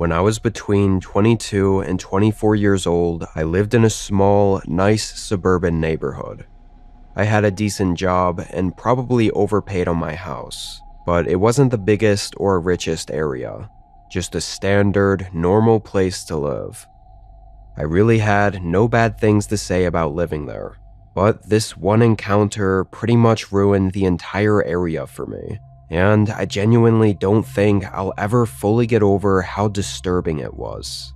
When I was between 22 and 24 years old, I lived in a small, nice suburban neighborhood. I had a decent job and probably overpaid on my house, but it wasn't the biggest or richest area, just a standard, normal place to live. I really had no bad things to say about living there, but this one encounter pretty much ruined the entire area for me, and I genuinely don't think I'll ever fully get over how disturbing it was.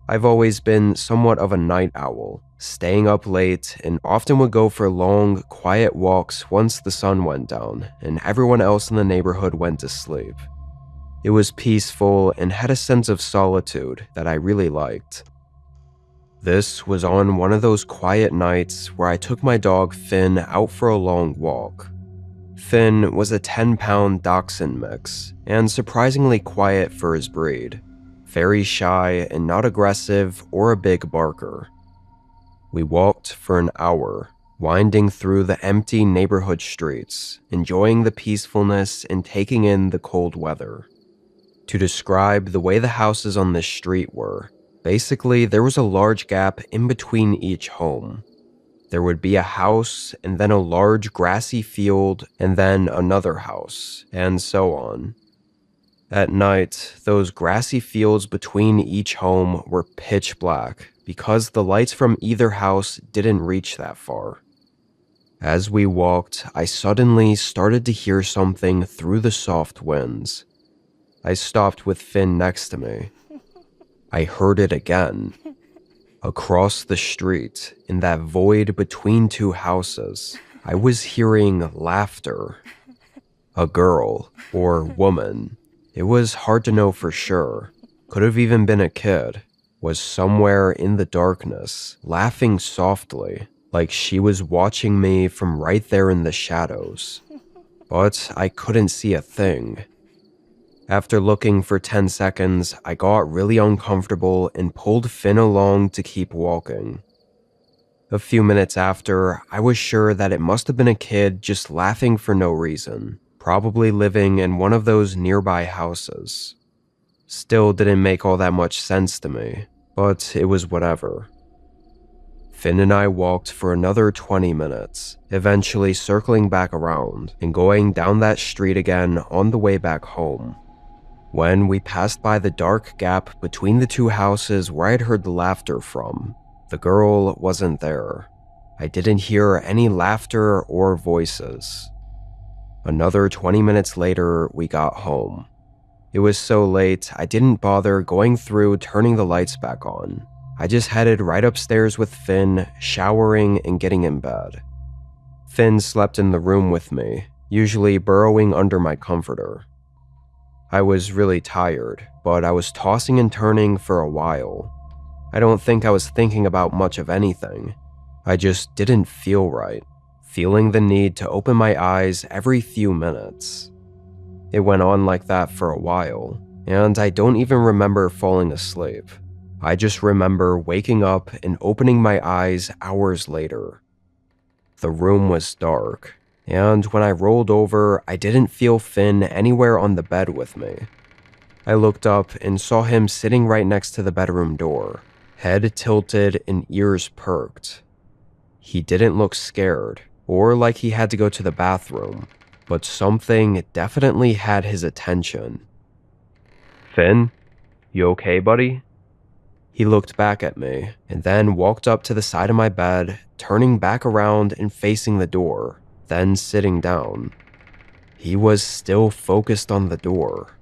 I've always been somewhat of a night owl, staying up late, and often would go for long, quiet walks once the sun went down and everyone else in the neighborhood went to sleep. It was peaceful and had a sense of solitude that I really liked. This was on one of those quiet nights where I took my dog Finn out for a long walk. Finn was a 10-pound dachshund mix, and surprisingly quiet for his breed. Very shy and not aggressive or a big barker. We walked for an hour, winding through the empty neighborhood streets, enjoying the peacefulness and taking in the cold weather. To describe the way the houses on this street were, basically there was a large gap in between each home. There would be a house, and then a large grassy field, and then another house, and so on. At night, those grassy fields between each home were pitch black because the lights from either house didn't reach that far. As we walked, I suddenly started to hear something through the soft winds. I stopped with Finn next to me. I heard it again. Across the street, in that void between two houses, I was hearing laughter. A girl, or woman, it was hard to know for sure, could have even been a kid, was somewhere in the darkness, laughing softly, like she was watching me from right there in the shadows. But I couldn't see a thing. After looking for 10 seconds, I got really uncomfortable and pulled Finn along to keep walking. A few minutes after, I was sure that it must have been a kid just laughing for no reason, probably living in one of those nearby houses. Still didn't make all that much sense to me, but it was whatever. Finn and I walked for another 20 minutes, eventually circling back around and going down that street again on the way back home. When we passed by the dark gap between the two houses where I'd heard the laughter from, the girl wasn't there. I didn't hear any laughter or voices. Another 20 minutes later, we got home. It was so late, I didn't bother going through turning the lights back on. I just headed right upstairs with Finn, showering and getting in bed. Finn slept in the room with me, usually burrowing under my comforter. I was really tired, but I was tossing and turning for a while. I don't think I was thinking about much of anything. I just didn't feel right, feeling the need to open my eyes every few minutes. It went on like that for a while, and I don't even remember falling asleep. I just remember waking up and opening my eyes hours later. The room was dark, and when I rolled over, I didn't feel Finn anywhere on the bed with me. I looked up and saw him sitting right next to the bedroom door, head tilted and ears perked. He didn't look scared, or like he had to go to the bathroom, but something definitely had his attention. "Finn, you okay, buddy?" He looked back at me, and then walked up to the side of my bed, turning back around and facing the door, then sitting down. He was still focused on the door.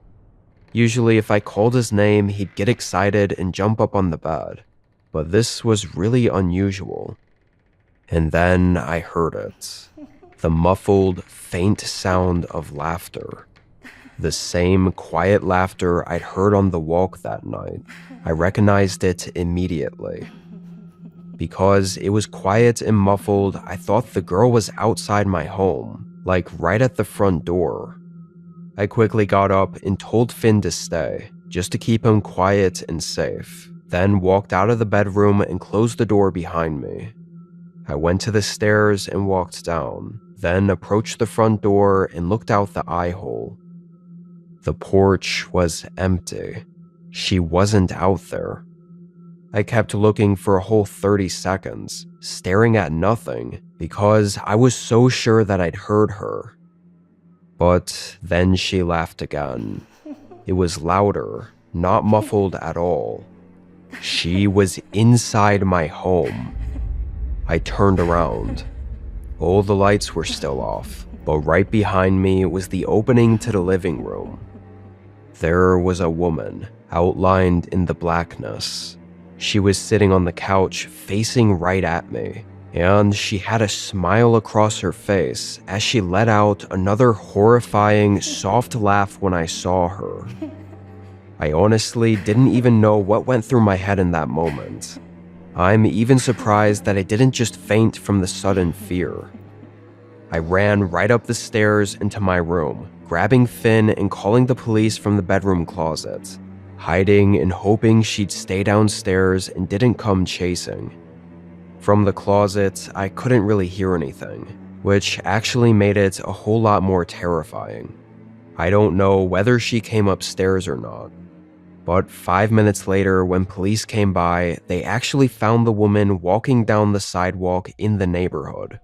Usually if I called his name, he'd get excited and jump up on the bed, but this was really unusual. And then I heard it. The muffled, faint sound of laughter. The same quiet laughter I'd heard on the walk that night. I recognized it immediately. Because it was quiet and muffled, I thought the girl was outside my home, like right at the front door. I quickly got up and told Finn to stay, just to keep him quiet and safe, then walked out of the bedroom and closed the door behind me. I went to the stairs and walked down, then approached the front door and looked out the eye hole. The porch was empty. She wasn't out there. I kept looking for a whole 30 seconds, staring at nothing, because I was so sure that I'd heard her. But then she laughed again. It was louder, not muffled at all. She was inside my home. I turned around. All the lights were still off, but right behind me was the opening to the living room. There was a woman, outlined in the blackness. She was sitting on the couch, facing right at me, and she had a smile across her face as she let out another horrifying, soft laugh when I saw her. I honestly didn't even know what went through my head in that moment. I'm even surprised that I didn't just faint from the sudden fear. I ran right up the stairs into my room, grabbing Finn and calling the police from the bedroom closet, hiding and hoping she'd stay downstairs and didn't come chasing. From the closet, I couldn't really hear anything, which actually made it a whole lot more terrifying. I don't know whether she came upstairs or not. But 5 minutes later, when police came by, they actually found the woman walking down the sidewalk in the neighborhood.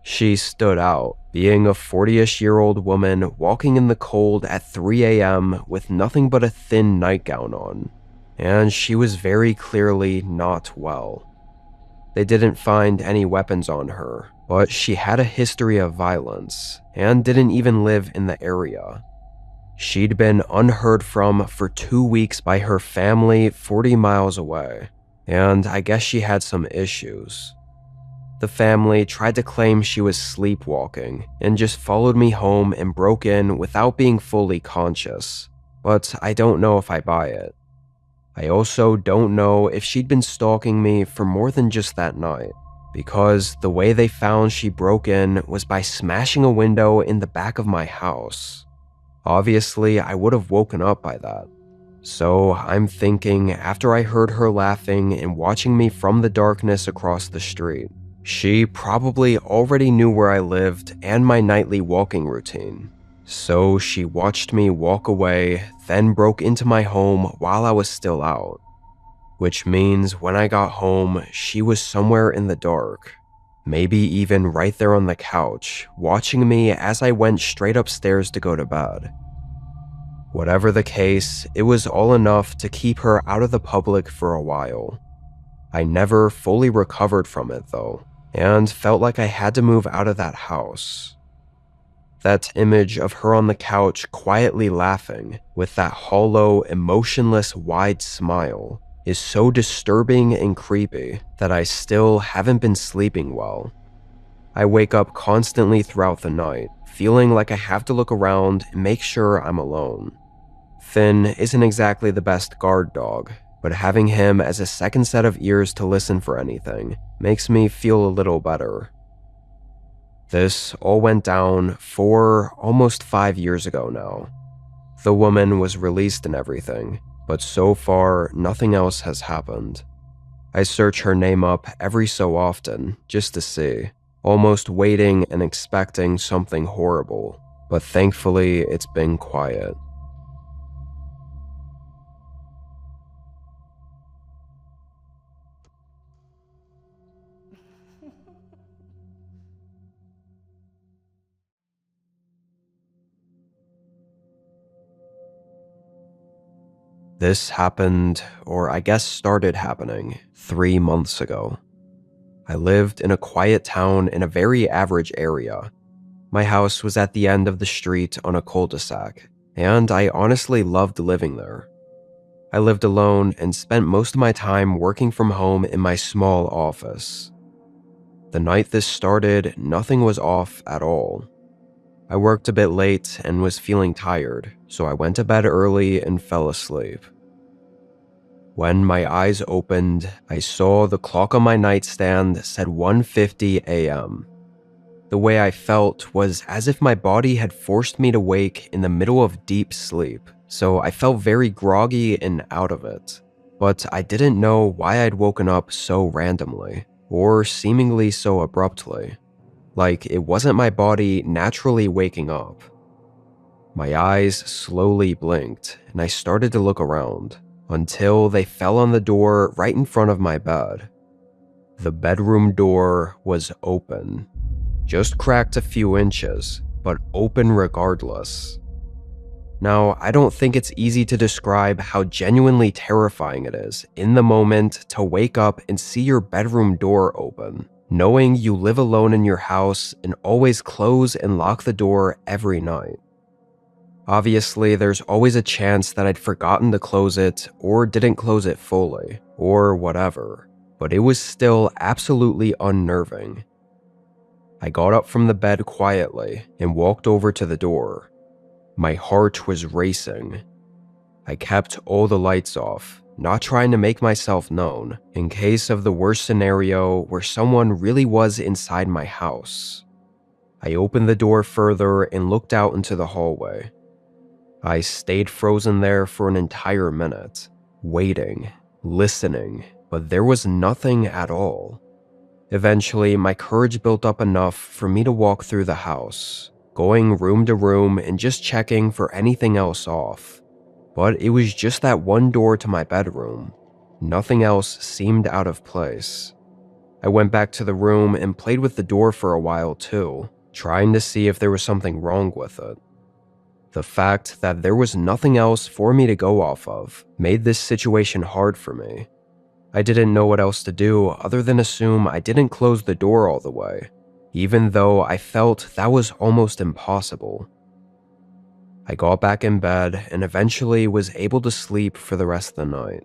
She stood out, being a 40-ish-year-old woman walking in the cold at 3 a.m. with nothing but a thin nightgown on, and she was very clearly not well. They didn't find any weapons on her, but she had a history of violence and didn't even live in the area. She'd been unheard from for 2 weeks by her family 40 miles away, and I guess she had some issues. The family tried to claim she was sleepwalking and just followed me home and broke in without being fully conscious, but I don't know if I buy it. I also don't know if she'd been stalking me for more than just that night, because the way they found she broke in was by smashing a window in the back of my house. Obviously, I would have woken up by that. So I'm thinking after I heard her laughing and watching me from the darkness across the street, she probably already knew where I lived and my nightly walking routine. So she watched me walk away, then broke into my home while I was still out. Which means when I got home, she was somewhere in the dark. Maybe even right there on the couch, watching me as I went straight upstairs to go to bed. Whatever the case, it was all enough to keep her out of the public for a while. I never fully recovered from it though, and felt like I had to move out of that house. That image of her on the couch quietly laughing, with that hollow, emotionless, wide smile, is so disturbing and creepy that I still haven't been sleeping well. I wake up constantly throughout the night, feeling like I have to look around and make sure I'm alone. Finn isn't exactly the best guard dog, but having him as a second set of ears to listen for anything makes me feel a little better. This all went down almost 5 years ago now. The woman was released and everything, but so far, nothing else has happened. I search her name up every so often, just to see, almost waiting and expecting something horrible, but thankfully it's been quiet. This happened, or I guess started happening, 3 months ago. I lived in a quiet town in a very average area. My house was at the end of the street on a cul-de-sac, and I honestly loved living there. I lived alone and spent most of my time working from home in my small office. The night this started, nothing was off at all. I worked a bit late and was feeling tired, so I went to bed early and fell asleep. When my eyes opened, I saw the clock on my nightstand said 1:50 a.m. The way I felt was as if my body had forced me to wake in the middle of deep sleep, so I felt very groggy and out of it. But I didn't know why I'd woken up so randomly, or seemingly so abruptly. Like it wasn't my body naturally waking up. My eyes slowly blinked, and I started to look around. until they fell on the door right in front of my bed. The bedroom door was open, just cracked a few inches, but open regardless. Now, I don't think it's easy to describe how genuinely terrifying it is in the moment to wake up and see your bedroom door open, knowing you live alone in your house and always close and lock the door every night. Obviously, there's always a chance that I'd forgotten to close it or didn't close it fully, or whatever, but it was still absolutely unnerving. I got up from the bed quietly and walked over to the door. My heart was racing. I kept all the lights off, not trying to make myself known, in case of the worst scenario where someone really was inside my house. I opened the door further and looked out into the hallway. I stayed frozen there for an entire minute, waiting, listening, but there was nothing at all. Eventually, my courage built up enough for me to walk through the house, going room to room and just checking for anything else off. But it was just that one door to my bedroom. Nothing else seemed out of place. I went back to the room and played with the door for a while too, trying to see if there was something wrong with it. The fact that there was nothing else for me to go off of made this situation hard for me. I didn't know what else to do other than assume I didn't close the door all the way, even though I felt that was almost impossible. I got back in bed and eventually was able to sleep for the rest of the night.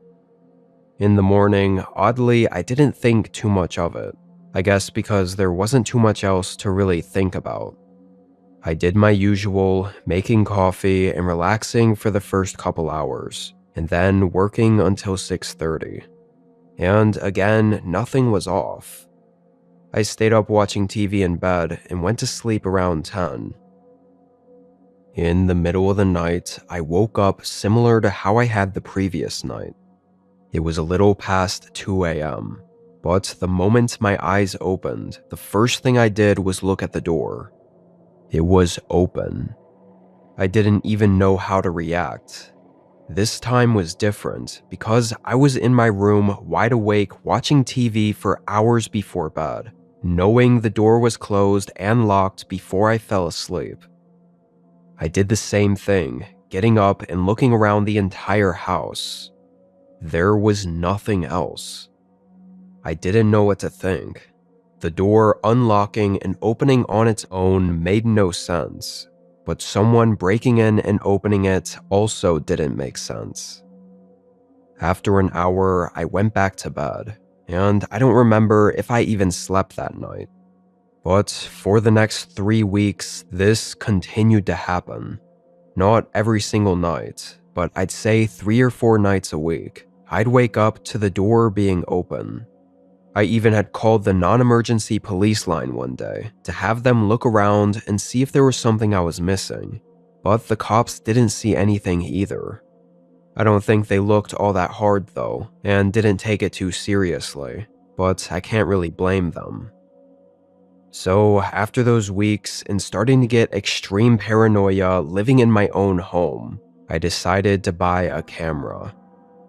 In the morning, oddly, I didn't think too much of it, I guess because there wasn't too much else to really think about. I did my usual, making coffee and relaxing for the first couple hours, and then working until 6:30. And again, nothing was off. I stayed up watching TV in bed and went to sleep around 10. In the middle of the night, I woke up similar to how I had the previous night. It was a little past 2 a.m., but the moment my eyes opened, the first thing I did was look at the door. It was open. I didn't even know how to react. This time was different because I was in my room wide awake watching TV for hours before bed, knowing the door was closed and locked before I fell asleep. I did the same thing, getting up and looking around the entire house. There was nothing else. I didn't know what to think. The door unlocking and opening on its own made no sense, but someone breaking in and opening it also didn't make sense. After an hour, I went back to bed, and I don't remember if I even slept that night. But for the next 3 weeks, this continued to happen. Not every single night, but I'd say 3 or 4 nights a week, I'd wake up to the door being open. I even had called the non-emergency police line one day to have them look around and see if there was something I was missing, but the cops didn't see anything either. I don't think they looked all that hard though, and didn't take it too seriously, but I can't really blame them. So after those weeks and starting to get extreme paranoia living in my own home, I decided to buy a camera.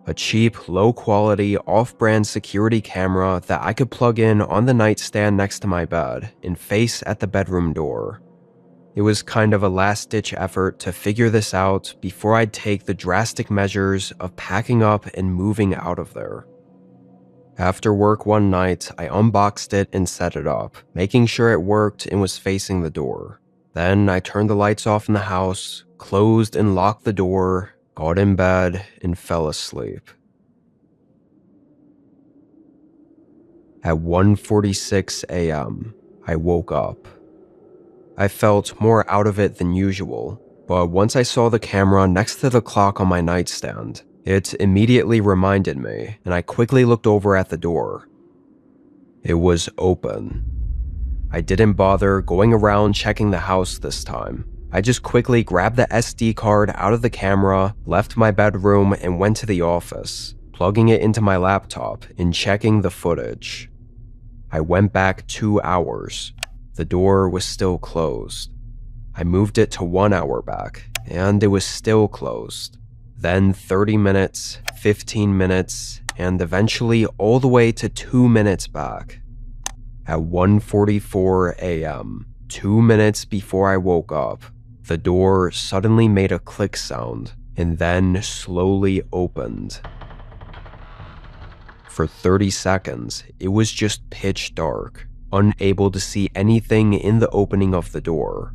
A cheap, low-quality, off-brand security camera that I could plug in on the nightstand next to my bed and face at the bedroom door. It was kind of a last-ditch effort to figure this out before I'd take the drastic measures of packing up and moving out of there. After work one night, I unboxed it and set it up, making sure it worked and was facing the door. Then I turned the lights off in the house, closed and locked the door, got in bed, and fell asleep. At 1:46 a.m., I woke up. I felt more out of it than usual, but once I saw the camera next to the clock on my nightstand, it immediately reminded me, and I quickly looked over at the door. It was open. I didn't bother going around checking the house this time. I just quickly grabbed the SD card out of the camera, left my bedroom, and went to the office, plugging it into my laptop and checking the footage. I went back 2 hours. The door was still closed. I moved it to 1 hour back, and it was still closed. Then 30 minutes, 15 minutes, and eventually all the way to 2 minutes back. At 1:44 a.m., 2 minutes before I woke up, the door suddenly made a click sound and then slowly opened. For 30 seconds, it was just pitch dark, unable to see anything in the opening of the door.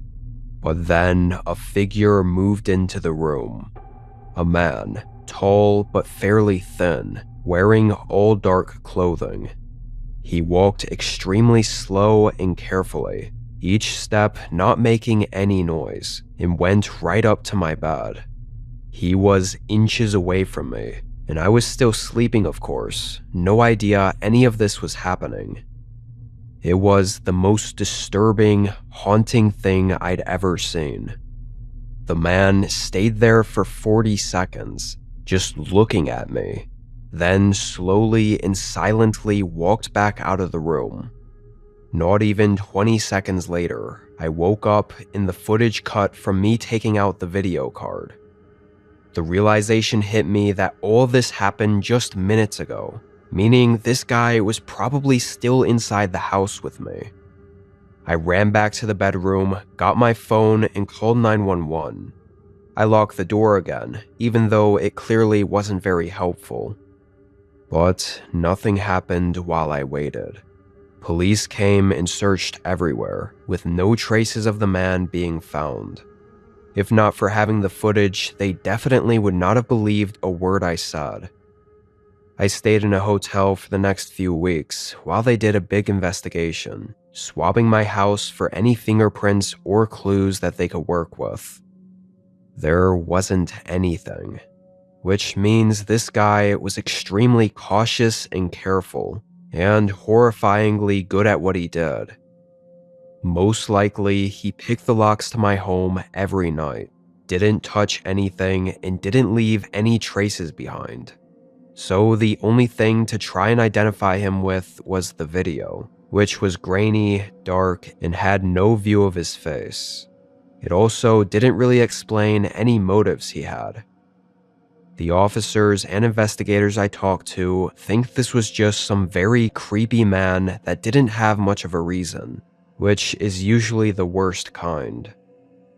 But then a figure moved into the room. A man, tall but fairly thin, wearing all dark clothing. He walked extremely slow and carefully, each step not making any noise, and went right up to my bed. He was inches away from me, and I was still sleeping, of course, no idea any of this was happening. It was the most disturbing, haunting thing I'd ever seen. The man stayed there for 40 seconds, just looking at me, then slowly and silently walked back out of the room. Not even 20 seconds later, I woke up in the footage cut from me taking out the video card. The realization hit me that all this happened just minutes ago, meaning this guy was probably still inside the house with me. I ran back to the bedroom, got my phone, and called 911. I locked the door again, even though it clearly wasn't very helpful. But nothing happened while I waited. Police came and searched everywhere, with no traces of the man being found. If not for having the footage, they definitely would not have believed a word I said. I stayed in a hotel for the next few weeks while they did a big investigation, swabbing my house for any fingerprints or clues that they could work with. There wasn't anything, which means this guy was extremely cautious and careful, and horrifyingly good at what he did. Most likely, he picked the locks to my home every night, didn't touch anything, and didn't leave any traces behind. So the only thing to try and identify him with was the video, which was grainy, dark, and had no view of his face. It also didn't really explain any motives he had. The officers and investigators I talked to think this was just some very creepy man that didn't have much of a reason, which is usually the worst kind.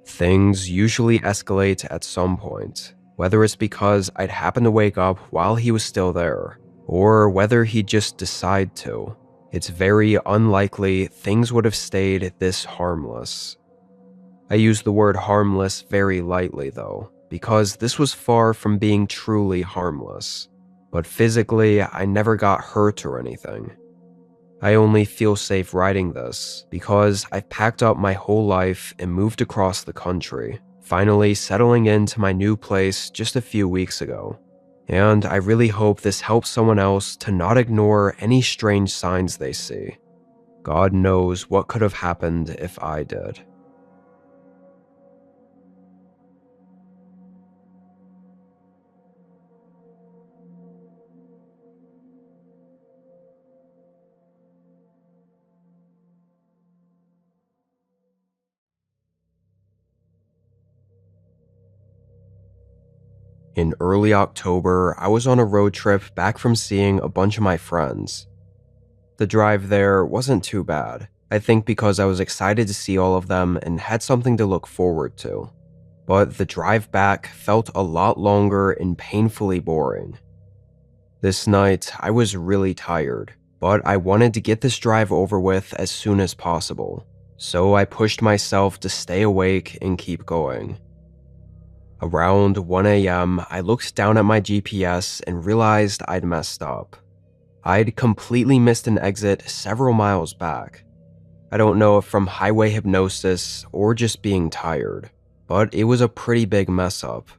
Things usually escalate at some point, whether it's because I'd happen to wake up while he was still there, or whether he'd just decide to. It's very unlikely things would have stayed this harmless. I use the word harmless very lightly though, because this was far from being truly harmless. But physically, I never got hurt or anything. I only feel safe writing this because I've packed up my whole life and moved across the country, finally settling into my new place just a few weeks ago. And I really hope this helps someone else to not ignore any strange signs they see. God knows what could have happened if I did. In early October, I was on a road trip back from seeing a bunch of my friends. The drive there wasn't too bad, I think because I was excited to see all of them and had something to look forward to. But the drive back felt a lot longer and painfully boring. This night, I was really tired, but I wanted to get this drive over with as soon as possible, so I pushed myself to stay awake and keep going. Around 1 a.m., I looked down at my GPS and realized I'd messed up. I'd completely missed an exit several miles back. I don't know if from highway hypnosis or just being tired, but it was a pretty big mess up.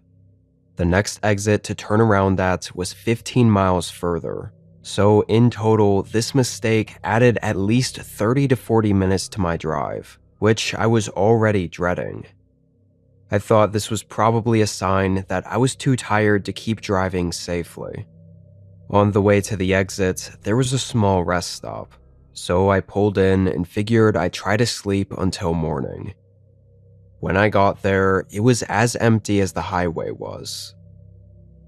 The next exit to turn around at was 15 miles further, so in total, this mistake added at least 30 to 40 minutes to my drive, which I was already dreading. I thought this was probably a sign that I was too tired to keep driving safely. On the way to the exit, there was a small rest stop, so I pulled in and figured I'd try to sleep until morning. When I got there, it was as empty as the highway was.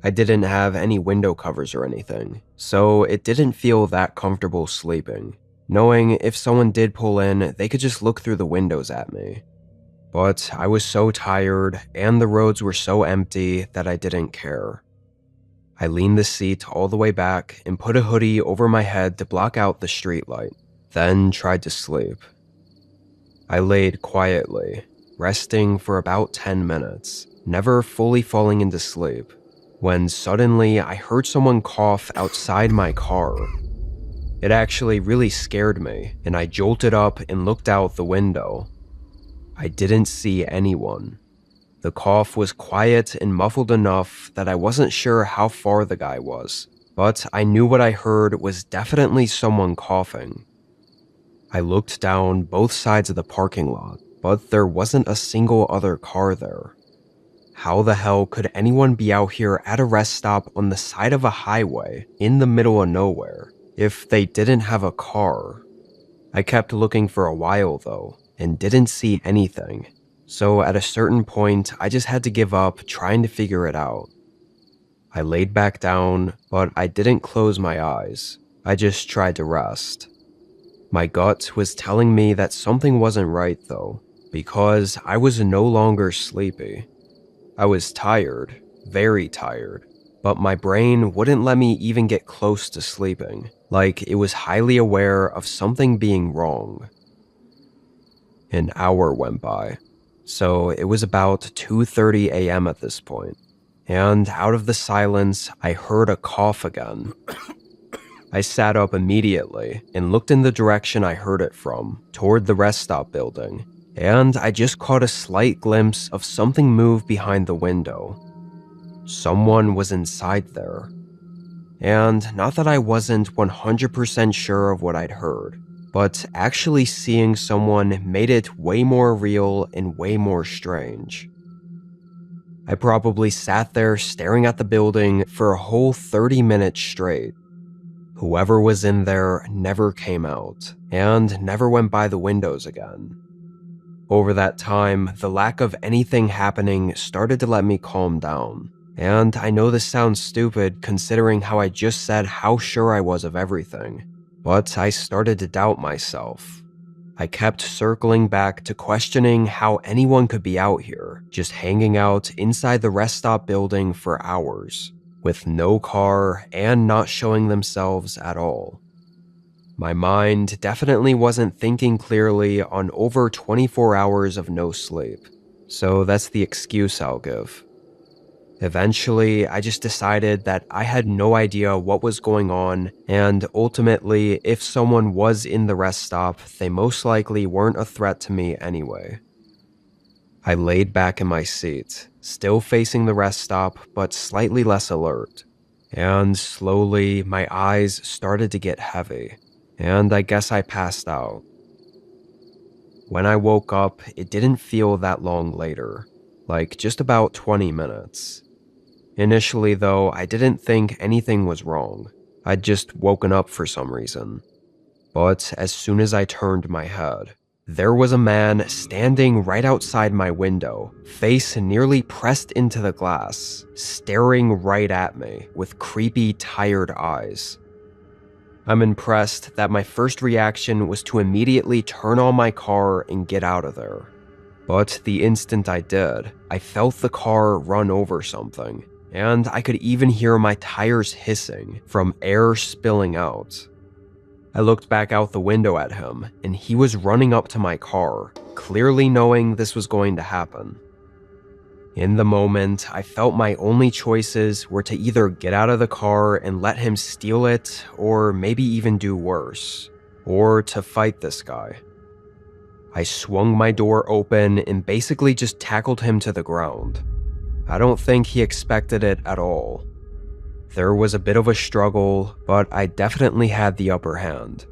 I didn't have any window covers or anything, so it didn't feel that comfortable sleeping, knowing if someone did pull in, they could just look through the windows at me. But I was so tired, and the roads were so empty that I didn't care. I leaned the seat all the way back and put a hoodie over my head to block out the streetlight, then tried to sleep. I laid quietly, resting for about 10 minutes, never fully falling into sleep, when suddenly I heard someone cough outside my car. It actually really scared me, and I jolted up and looked out the window. I didn't see anyone. The cough was quiet and muffled enough that I wasn't sure how far the guy was, but I knew what I heard was definitely someone coughing. I looked down both sides of the parking lot, but there wasn't a single other car there. How the hell could anyone be out here at a rest stop on the side of a highway in the middle of nowhere if they didn't have a car? I kept looking for a while though, and didn't see anything. So at a certain point, I just had to give up trying to figure it out. I laid back down, but I didn't close my eyes. I just tried to rest. My gut was telling me that something wasn't right though, because I was no longer sleepy. I was tired, very tired, but my brain wouldn't let me even get close to sleeping, like it was highly aware of something being wrong. An hour went by. So it was about 2:30 a.m. at this point, and out of the silence, I heard a cough again. I sat up immediately and looked in the direction I heard it from, toward the rest stop building, and I just caught a slight glimpse of something move behind the window. Someone was inside there. And not that I wasn't 100% sure of what I'd heard, but actually seeing someone made it way more real and way more strange. I probably sat there staring at the building for a whole 30 minutes straight. Whoever was in there never came out, and never went by the windows again. Over that time, the lack of anything happening started to let me calm down. And I know this sounds stupid considering how I just said how sure I was of everything, but I started to doubt myself. I kept circling back to questioning how anyone could be out here, just hanging out inside the rest stop building for hours, with no car and not showing themselves at all. My mind definitely wasn't thinking clearly on over 24 hours of no sleep, so that's the excuse I'll give. Eventually, I just decided that I had no idea what was going on, and ultimately, if someone was in the rest stop, they most likely weren't a threat to me anyway. I laid back in my seat, still facing the rest stop, but slightly less alert. And slowly, my eyes started to get heavy, and I guess I passed out. When I woke up, it didn't feel that long later, like just about 20 minutes. Initially, though, I didn't think anything was wrong. I'd just woken up for some reason. But as soon as I turned my head, there was a man standing right outside my window, face nearly pressed into the glass, staring right at me with creepy, tired eyes. I'm impressed that my first reaction was to immediately turn on my car and get out of there. But the instant I did, I felt the car run over something, and I could even hear my tires hissing from air spilling out. I looked back out the window at him, and he was running up to my car, clearly knowing this was going to happen. In the moment, I felt my only choices were to either get out of the car and let him steal it, or maybe even do worse, or to fight this guy. I swung my door open and basically just tackled him to the ground. I don't think he expected it at all. There was a bit of a struggle, but I definitely had the upper hand.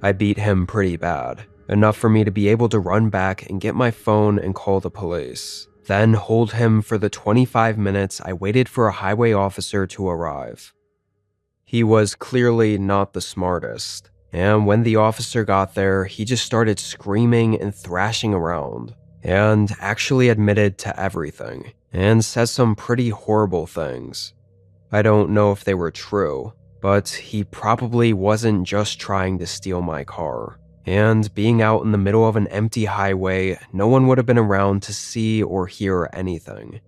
I beat him pretty bad, enough for me to be able to run back and get my phone and call the police, then hold him for the 25 minutes I waited for a highway officer to arrive. He was clearly not the smartest, and when the officer got there, he just started screaming and thrashing around, and actually admitted to everything, and said some pretty horrible things. I don't know if they were true, but he probably wasn't just trying to steal my car. And being out in the middle of an empty highway, no one would have been around to see or hear anything.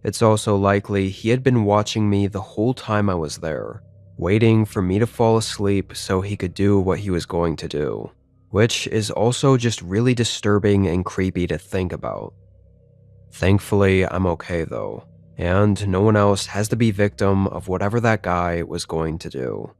It's also likely he had been watching me the whole time I was there, waiting for me to fall asleep so he could do what he was going to do, which is also just really disturbing and creepy to think about. Thankfully, I'm okay though, and no one else has to be victim of whatever that guy was going to do.